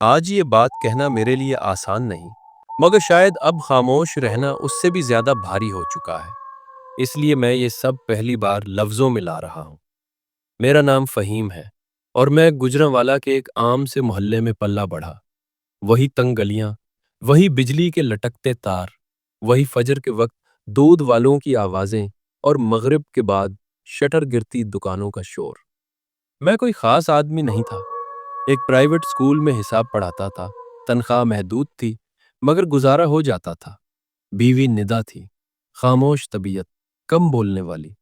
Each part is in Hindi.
आज ये बात कहना मेरे लिए आसान नहीं, मगर शायद अब खामोश रहना उससे भी ज्यादा भारी हो चुका है। इसलिए मैं ये सब पहली बार लफ्जों में ला रहा हूँ। मेरा नाम फ़हीम है और मैं गुजरांवाला के एक आम से मोहल्ले में पल्ला बढ़ा। वही तंग गलियां, वही बिजली के लटकते तार, वही फजर के वक्त दूध वालों की आवाजें और मगरिब के बाद शटर गिरती दुकानों का शोर। मैं कोई खास आदमी नहीं था। एक प्राइवेट स्कूल में हिसाब पढ़ाता था। तनख्वाह महदूद थी, मगर गुजारा हो जाता था। बीवी निदा थी, खामोश तबीयत, कम बोलने वाली,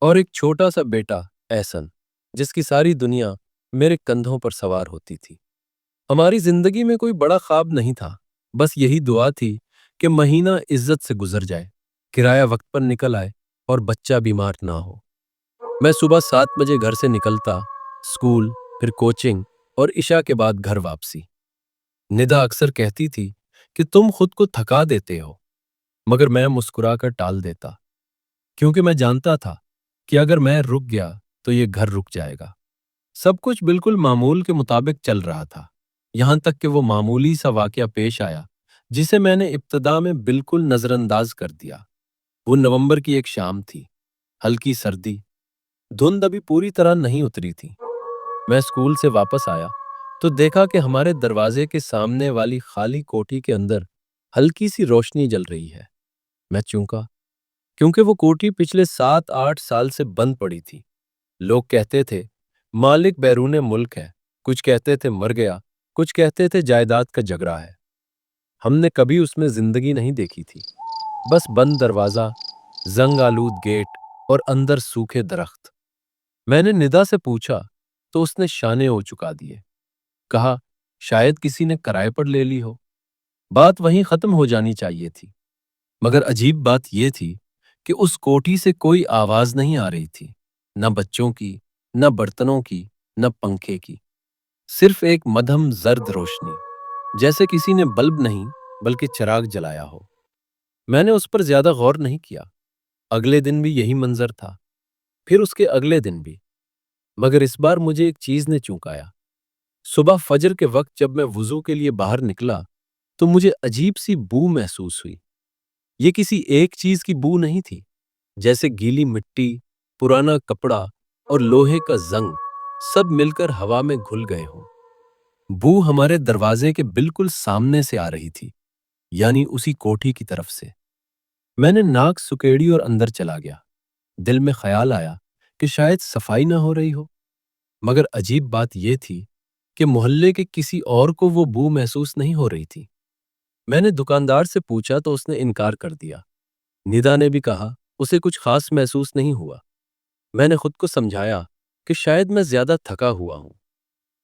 और एक छोटा सा बेटा एहसन, जिसकी सारी दुनिया मेरे कंधों पर सवार होती थी। हमारी जिंदगी में कोई बड़ा ख्वाब नहीं था, बस यही दुआ थी कि महीना इज्जत से गुजर जाए, किराया वक्त पर निकल आए और बच्चा बीमार ना हो। मैं सुबह 7 बजे घर से निकलता, स्कूल, फिर कोचिंग और इशा के बाद घर वापसी। निदा अक्सर कहती थी कि तुम खुद को थका देते हो, मगर मैं मुस्कुराकर टाल देता, क्योंकि मैं जानता था कि अगर मैं रुक गया तो ये घर रुक जाएगा। सब कुछ बिल्कुल मामूल के मुताबिक चल रहा था, यहां तक कि वो मामूली सा वाकया पेश आया जिसे मैंने इब्तदा में बिल्कुल नजरअंदाज कर दिया। वो नवंबर की एक शाम थी, हल्की सर्दी, धुंध अभी पूरी तरह नहीं उतरी थी। मैं स्कूल से वापस आया तो देखा कि हमारे दरवाजे के सामने वाली खाली कोठी के अंदर हल्की सी रोशनी जल रही है। मैं चौंका, क्योंकि वो कोठी पिछले 7-8 साल से बंद पड़ी थी। लोग कहते थे मालिक बैरूने मुल्क है, कुछ कहते थे मर गया, कुछ कहते थे जायदाद का झगड़ा है। हमने कभी उसमें जिंदगी नहीं देखी थी, बस बंद दरवाजा, जंग आलूद गेट और अंदर सूखे दरख्त। मैंने निदा से पूछा तो उसने शाने हो चुका दिए। कहा, शायद किसी ने किराए पर ले ली हो। बात वहीं खत्म हो जानी चाहिए थी, मगर अजीब बात यह थी कि उस कोठी से कोई आवाज नहीं आ रही थी, न बच्चों की, न बर्तनों की, न पंखे की। सिर्फ एक मध्यम जर्द रोशनी, जैसे किसी ने बल्ब नहीं बल्कि चिराग जलाया हो। मैंने उस पर ज्यादा गौर नहीं किया। अगले दिन भी यही मंजर था, फिर उसके अगले दिन भी। मगर इस बार मुझे एक चीज ने चौंकाया। सुबह फजर के वक्त जब मैं वुजू के लिए बाहर निकला तो मुझे अजीब सी बू महसूस हुई। ये किसी एक चीज की बू नहीं थी, जैसे गीली मिट्टी, पुराना कपड़ा और लोहे का जंग सब मिलकर हवा में घुल गए हों। बू हमारे दरवाजे के बिल्कुल सामने से आ रही थी, यानी उसी कोठी की तरफ से। मैंने नाक सुकेड़ी और अंदर चला गया। दिल में ख्याल आया कि शायद सफाई ना हो रही हो, मगर अजीब बात यह थी कि मोहल्ले के किसी और को वो बू महसूस नहीं हो रही थी। मैंने दुकानदार से पूछा तो उसने इनकार कर दिया। निदा ने भी कहा उसे कुछ खास महसूस नहीं हुआ। मैंने खुद को समझाया कि शायद मैं ज्यादा थका हुआ हूं,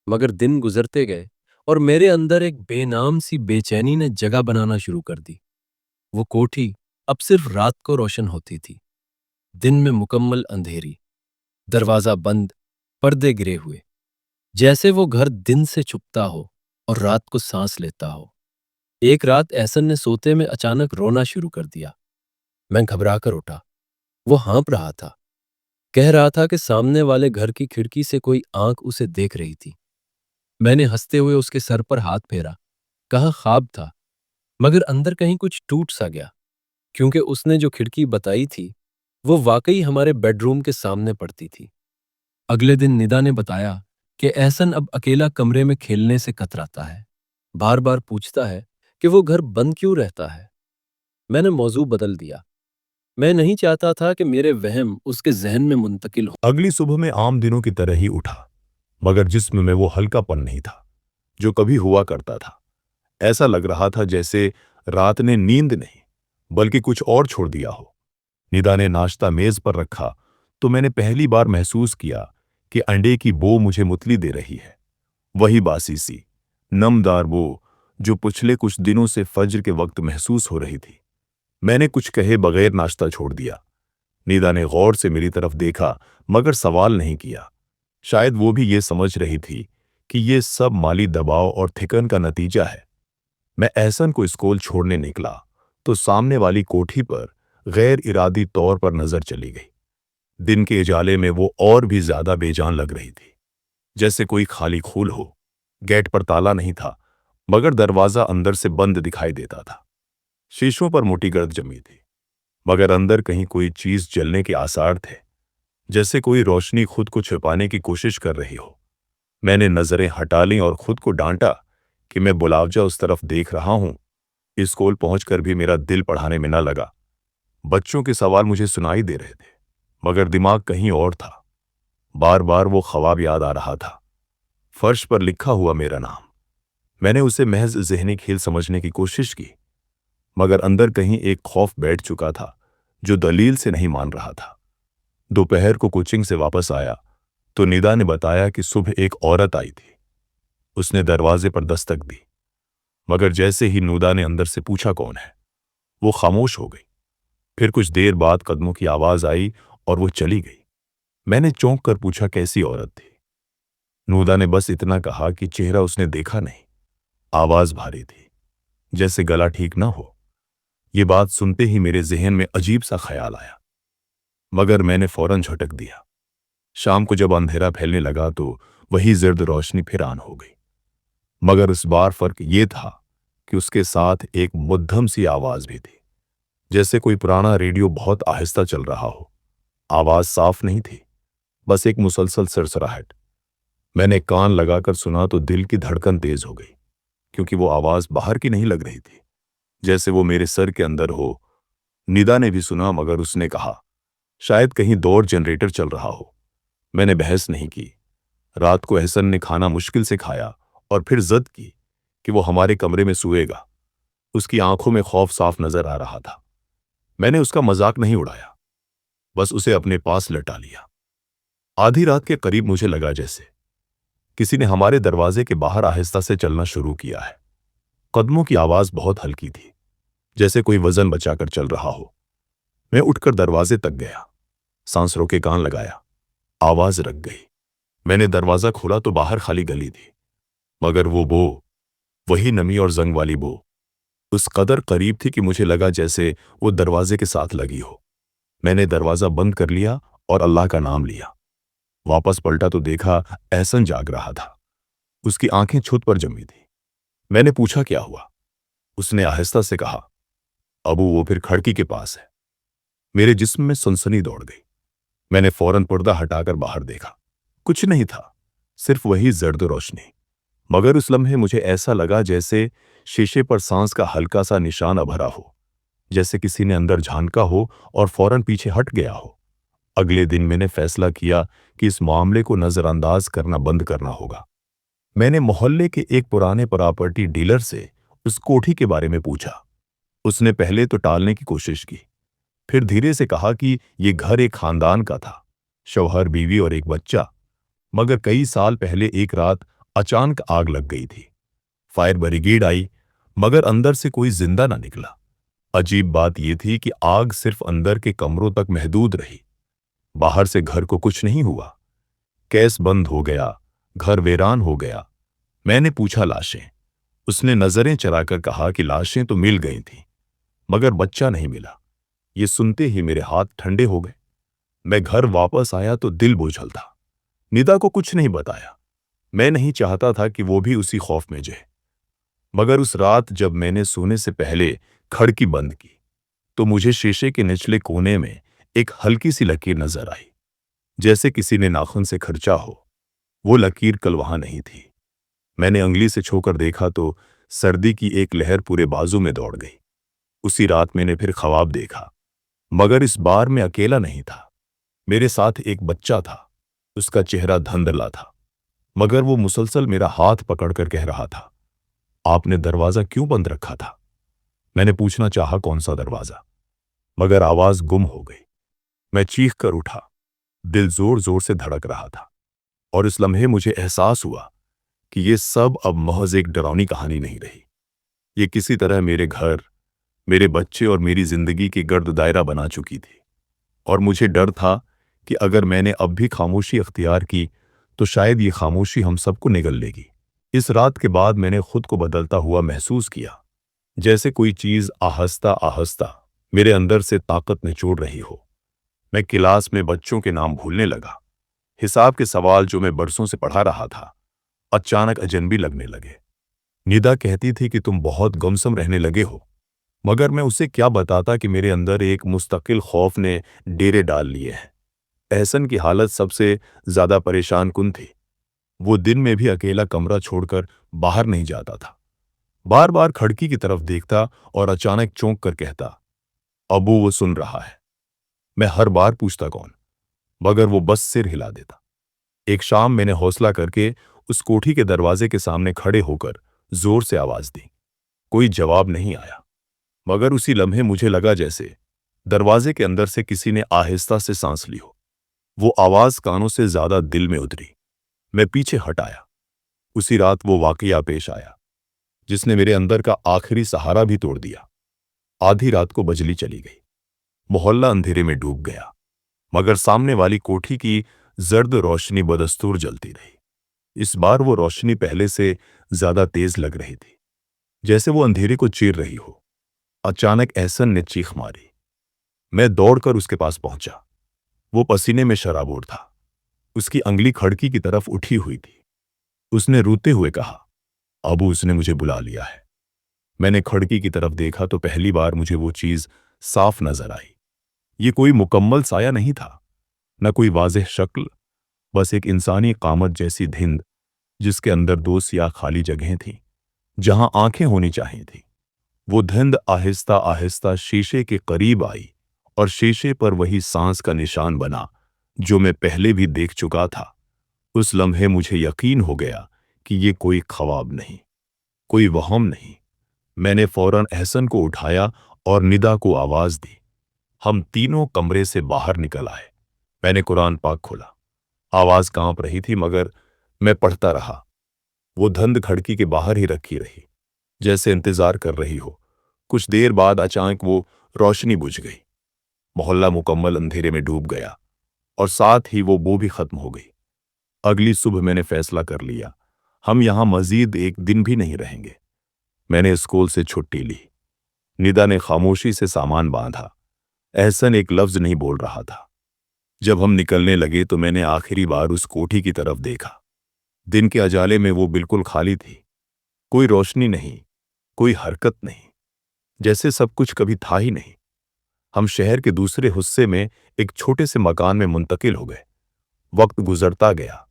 मगर दिन गुजरते गए और मेरे अंदर एक बेनाम सी बेचैनी ने जगह बनाना शुरू कर दी। वो कोठी अब सिर्फ रात को रोशन होती थी, दिन में मुकम्मल अंधेरी, दरवाजा बंद, पर्दे गिरे हुए, जैसे वो घर दिन से छुपता हो और रात को सांस लेता हो। एक रात एहसन ने सोते में अचानक रोना शुरू कर दिया। मैं घबरा कर उठा। वो हाँफ रहा था, कह रहा था कि सामने वाले घर की खिड़की से कोई आंख उसे देख रही थी। मैंने हंसते हुए उसके सर पर हाथ फेरा, कहा ख्वाब था, मगर अंदर कहीं कुछ टूट सा गया, क्योंकि उसने जो खिड़की बताई थी वो वाकई हमारे बेडरूम के सामने पड़ती थी। अगले दिन निदा ने बताया कि एहसन अब अकेला कमरे में खेलने से कतराता है, बार बार पूछता है कि वो घर बंद क्यों रहता है। मैंने मौजू बदल दिया। मैं नहीं चाहता था कि मेरे वहम उसके जहन में मुंतकिल हो। अगली सुबह में आम दिनों की तरह ही उठा, मगर जिस्म में वो हल्कापन नहीं था जो कभी हुआ करता था। ऐसा लग रहा था जैसे रात ने नींद नहीं बल्कि कुछ और छोड़ दिया हो। निदा ने नाश्ता मेज पर रखा तो मैंने पहली बार महसूस किया कि अंडे की बो मुझे मुतली दे रही है। वही बासी सी, नमदार बो जो पिछले कुछ दिनों से फज्र के वक्त महसूस हो रही थी। मैंने कुछ कहे बगैर नाश्ता छोड़ दिया। निदा ने गौर से मेरी तरफ देखा, मगर सवाल नहीं किया। शायद वो भी ये समझ रही थी कि ये सब माली दबाव और थिकन का नतीजा है। मैं एहसन को स्कूल छोड़ने निकला तो सामने वाली कोठी पर गैर इरादी तौर पर नजर चली गई। दिन के उजाले में वो और भी ज्यादा बेजान लग रही थी, जैसे कोई खाली खूल हो। गेट पर ताला नहीं था, मगर दरवाजा अंदर से बंद दिखाई देता था। शीशों पर मोटी गर्द जमी थी, मगर अंदर कहीं कोई चीज जलने के आसार थे, जैसे कोई रोशनी खुद को छिपाने की कोशिश कर रही हो। मैंने नजरें हटा लीं और खुद को डांटा कि मैं बुलावजा उस तरफ देख रहा हूं। स्कूल पहुंचकर भी मेरा दिल पढ़ाने में न लगा। बच्चों के सवाल मुझे सुनाई दे रहे थे, मगर दिमाग कहीं और था। बार बार वो ख्वाब याद आ रहा था, फर्श पर लिखा हुआ मेरा नाम। मैंने उसे महज ज़हनी खेल समझने की कोशिश की, मगर अंदर कहीं एक खौफ बैठ चुका था जो दलील से नहीं मान रहा था। दोपहर को कोचिंग से वापस आया तो निदा ने बताया कि सुबह एक औरत आई थी। उसने दरवाजे पर दस्तक दी, मगर जैसे ही नूदा ने अंदर से पूछा कौन है, वो खामोश हो गई। फिर कुछ देर बाद कदमों की आवाज आई और वो चली गई। मैंने चौंक कर पूछा कैसी औरत थी। नूदा ने बस इतना कहा कि चेहरा उसने देखा नहीं, आवाज भारी थी, जैसे गला ठीक ना हो। ये बात सुनते ही मेरे जहन में अजीब सा ख्याल आया, मगर मैंने फौरन झटक दिया। शाम को जब अंधेरा फैलने लगा तो वही जर्द रोशनी फिर ऑन हो गई, मगर इस बार फर्क ये था कि उसके साथ एक मध्यम सी आवाज भी थी, जैसे कोई पुराना रेडियो बहुत आहिस्ता चल रहा हो। आवाज साफ नहीं थी, बस एक मुसलसल सरसराहट। मैंने कान लगाकर सुना तो दिल की धड़कन तेज हो गई, क्योंकि वो आवाज बाहर की नहीं लग रही थी, जैसे वो मेरे सर के अंदर हो। निदा ने भी सुना, मगर उसने कहा शायद कहीं दौर जनरेटर चल रहा हो। मैंने बहस नहीं की। रात को एहसन ने खाना मुश्किल से खाया और फिर जिद की कि वो हमारे कमरे में सोएगा। उसकी आंखों में खौफ साफ नजर आ रहा था। मैंने उसका मजाक नहीं उड़ाया, बस उसे अपने पास लटा लिया। आधी रात के करीब मुझे लगा जैसे किसी ने हमारे दरवाजे के बाहर आहिस्ता से चलना शुरू किया है। कदमों की आवाज बहुत हल्की थी, जैसे कोई वजन बचाकर चल रहा हो। मैं उठकर दरवाजे तक गया, सांस रोके कान लगाया। आवाज रख गई। मैंने दरवाजा खोला तो बाहर खाली गली थी, मगर वो बो, वही नमी और जंग वाली बो, उस कदर करीब थी कि मुझे लगा जैसे वो दरवाजे के साथ लगी हो। मैंने दरवाजा बंद कर लिया और अल्लाह का नाम लिया। वापस पलटा तो देखा एहसन जाग रहा था। उसकी आंखें छुत पर जमी थी। मैंने पूछा क्या हुआ। उसने आहिस्ता से कहा, अबू वो फिर खिड़की के पास है। मेरे जिस्म में सनसनी दौड़ गई। मैंने फौरन पर्दा हटाकर बाहर देखा। कुछ नहीं था, सिर्फ वही जर्द रोशनी। मगर उस लम्हे मुझे ऐसा लगा जैसे शीशे पर सांस का हल्का सा निशान अभरा हो, जैसे किसी ने अंदर झांका हो और फौरन पीछे हट गया हो। अगले दिन मैंने फैसला किया कि इस मामले को नजरअंदाज करना बंद करना होगा। मैंने मोहल्ले के एक पुराने प्रॉपर्टी डीलर से उस कोठी के बारे में पूछा। उसने पहले तो टालने की कोशिश की, फिर धीरे से कहा कि ये घर एक खानदान का था, शौहर, बीवी और एक बच्चा। मगर कई साल पहले एक रात अचानक आग लग गई थी। फायर ब्रिगेड आई, मगर अंदर से कोई जिंदा ना निकला। अजीब बात यह थी कि आग सिर्फ अंदर के कमरों तक महदूद रही, बाहर से घर को कुछ नहीं हुआ। कैस बंद हो गया, घर वीरान हो गया। मैंने पूछा लाशें। उसने नजरें चराकर कहा कि लाशें तो मिल गई थीं, मगर बच्चा नहीं मिला। ये सुनते ही मेरे हाथ ठंडे हो गए। मैं घर वापस आया तो दिल बोझल था। निदा को कुछ नहीं बताया। मैं नहीं चाहता था कि वो भी उसी खौफ में जाए। मगर उस रात जब मैंने सोने से पहले खिड़की बंद की तो मुझे शीशे के निचले कोने में एक हल्की सी लकीर नजर आई, जैसे किसी ने नाखून से खर्चा हो। वो लकीर कल वहां नहीं थी। मैंने अंगली से छूकर देखा तो सर्दी की एक लहर पूरे बाजू में दौड़ गई। उसी रात मैंने फिर ख्वाब देखा, मगर इस बार मैं अकेला नहीं था। मेरे साथ एक बच्चा था। उसका चेहरा धुंधला था, मगर वो मुसलसल मेरा हाथ पकड़कर कह रहा था, आपने दरवाजा क्यों बंद रखा था? मैंने पूछना चाहा कौन सा दरवाजा, मगर आवाज गुम हो गई। मैं चीख कर उठा। दिल जोर जोर से धड़क रहा था, और इस लम्हे मुझे एहसास हुआ कि ये सब अब महज एक डरावनी कहानी नहीं रही। ये किसी तरह मेरे घर, मेरे बच्चे और मेरी जिंदगी की गर्द दायरा बना चुकी थी। और मुझे डर था कि अगर मैंने अब भी खामोशी अख्तियार की तो शायद ये खामोशी हम सबको निगल लेगी। इस रात के बाद मैंने खुद को बदलता हुआ महसूस किया, जैसे कोई चीज आहिस्ता आहिस्ता मेरे अंदर से ताकत निचोड़ रही हो। मैं क्लास में बच्चों के नाम भूलने लगा। हिसाब के सवाल जो मैं बरसों से पढ़ा रहा था अचानक अजनबी लगने लगे। निदा कहती थी कि तुम बहुत गुमसुम रहने लगे हो, मगर मैं उसे क्या बताता कि मेरे अंदर एक मुस्तकिल खौफ ने डेरे डाल लिए हैं। एहसन की हालत सबसे ज्यादा परेशान कुन थी। वो दिन में भी अकेला कमरा छोड़कर बाहर नहीं जाता था। बार बार खिड़की की तरफ देखता और अचानक चौंक कर कहता, अबू वो सुन रहा है। मैं हर बार पूछता कौन, मगर वो बस सिर हिला देता। एक शाम मैंने हौसला करके उस कोठी के दरवाजे के सामने खड़े होकर जोर से आवाज दी। कोई जवाब नहीं आया, मगर उसी लम्हे मुझे लगा जैसे दरवाजे के अंदर से किसी ने आहिस्ता से सांस ली हो। वो आवाज कानों से ज्यादा दिल में उतरी। मैं पीछे हट आया। उसी रात वो वाकया पेश आया जिसने मेरे अंदर का आखिरी सहारा भी तोड़ दिया। आधी रात को बिजली चली गई। मोहल्ला अंधेरे में डूब गया, मगर सामने वाली कोठी की जर्द रोशनी बदस्तूर जलती रही। इस बार वो रोशनी पहले से ज्यादा तेज लग रही थी, जैसे वो अंधेरे को चीर रही हो। अचानक एहसन ने चीख मारी। मैं दौड़कर उसके पास पहुंचा। वो पसीने में शराबोर था। उसकी अंगली खिड़की की तरफ उठी हुई थी। उसने रोते हुए कहा, अबू उसने मुझे बुला लिया है। मैंने खिड़की की तरफ देखा तो पहली बार मुझे वो चीज साफ नजर आई। ये कोई मुकम्मल साया नहीं था, न कोई वाज़ेह शक्ल, बस एक इंसानी कामत जैसी धिंद जिसके अंदर दो सियाह खाली जगहें थीं जहां आंखें होनी चाहिए थी। वो धिंद आहिस्ता आहिस्ता शीशे के करीब आई और शीशे पर वही सांस का निशान बना जो मैं पहले भी देख चुका था। उस लम्हे मुझे यकीन हो गया कि ये कोई ख्वाब नहीं, कोई वहम नहीं। मैंने फौरन एहसन को उठाया और निदा को आवाज दी। हम तीनों कमरे से बाहर निकल आए। मैंने कुरान पाक खोला। आवाज कांप रही थी, मगर मैं पढ़ता रहा। वो धंध खिड़की के बाहर ही रखी रही, जैसे इंतजार कर रही हो। कुछ देर बाद अचानक वो रोशनी बुझ गई। मोहल्ला मुकम्मल अंधेरे में डूब गया और साथ ही वो भी खत्म हो गई। अगली सुबह मैंने फैसला कर लिया, हम यहां मजीद एक दिन भी नहीं रहेंगे। मैंने स्कूल से छुट्टी ली। निदा ने खामोशी से सामान बांधा। एहसन एक लफ्ज नहीं बोल रहा था। जब हम निकलने लगे तो मैंने आखिरी बार उस कोठी की तरफ देखा। दिन के अजाले में वो बिल्कुल खाली थी। कोई रोशनी नहीं, कोई हरकत नहीं, जैसे सब कुछ कभी था ही नहीं। हम शहर के दूसरे हिस्से में एक छोटे से मकान में मुंतकिल हो गए। वक्त गुजरता गया।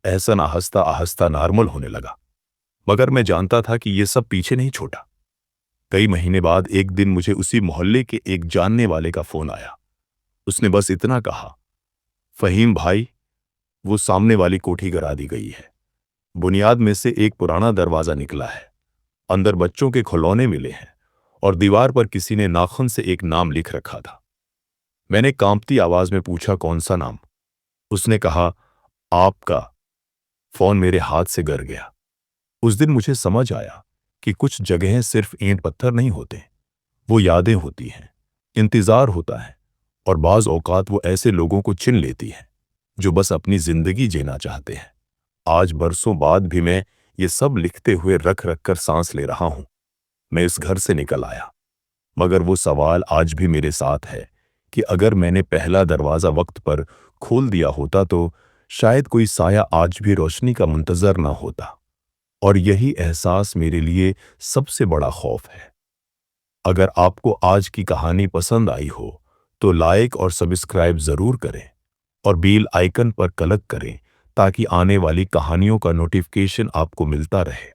एहसन आहिस्ता आहिस्ता नॉर्मल होने लगा, मगर मैं जानता था कि ये सब पीछे नहीं छोड़ा। कई महीने बाद एक दिन मुझे उसी मोहल्ले के एक जानने वाले का फोन आया। उसने बस इतना कहा, फहीम भाई, वो सामने वाली कोठी गिरा दी गई है। बुनियाद में से एक पुराना दरवाजा निकला है। अंदर बच्चों के खिलौने मिले हैं और दीवार पर किसी ने नाखून से एक नाम लिख रखा था। मैंने कांपती आवाज में पूछा, कौन सा नाम? उसने कहा, आपका। फोन मेरे हाथ से गिर गया। उस दिन मुझे समझ आया कि कुछ जगहें सिर्फ ईंट पत्थर नहीं होते, वो यादें होती हैं, इंतजार होता है, और बाज औकात वो ऐसे लोगों को चुन लेती है जो बस अपनी जिंदगी जीना चाहते हैं। आज बरसों बाद भी मैं ये सब लिखते हुए रख रख कर सांस ले रहा हूं। मैं इस घर से निकल आया, मगर वो सवाल आज भी मेरे साथ है कि अगर मैंने पहला दरवाजा वक्त पर खोल दिया होता तो शायद कोई साया आज भी रोशनी का मुंतजर ना होता। और यही एहसास मेरे लिए सबसे बड़ा खौफ है। अगर आपको आज की कहानी पसंद आई हो तो लाइक और सब्सक्राइब जरूर करें और बेल आइकन पर क्लिक करें ताकि आने वाली कहानियों का नोटिफिकेशन आपको मिलता रहे।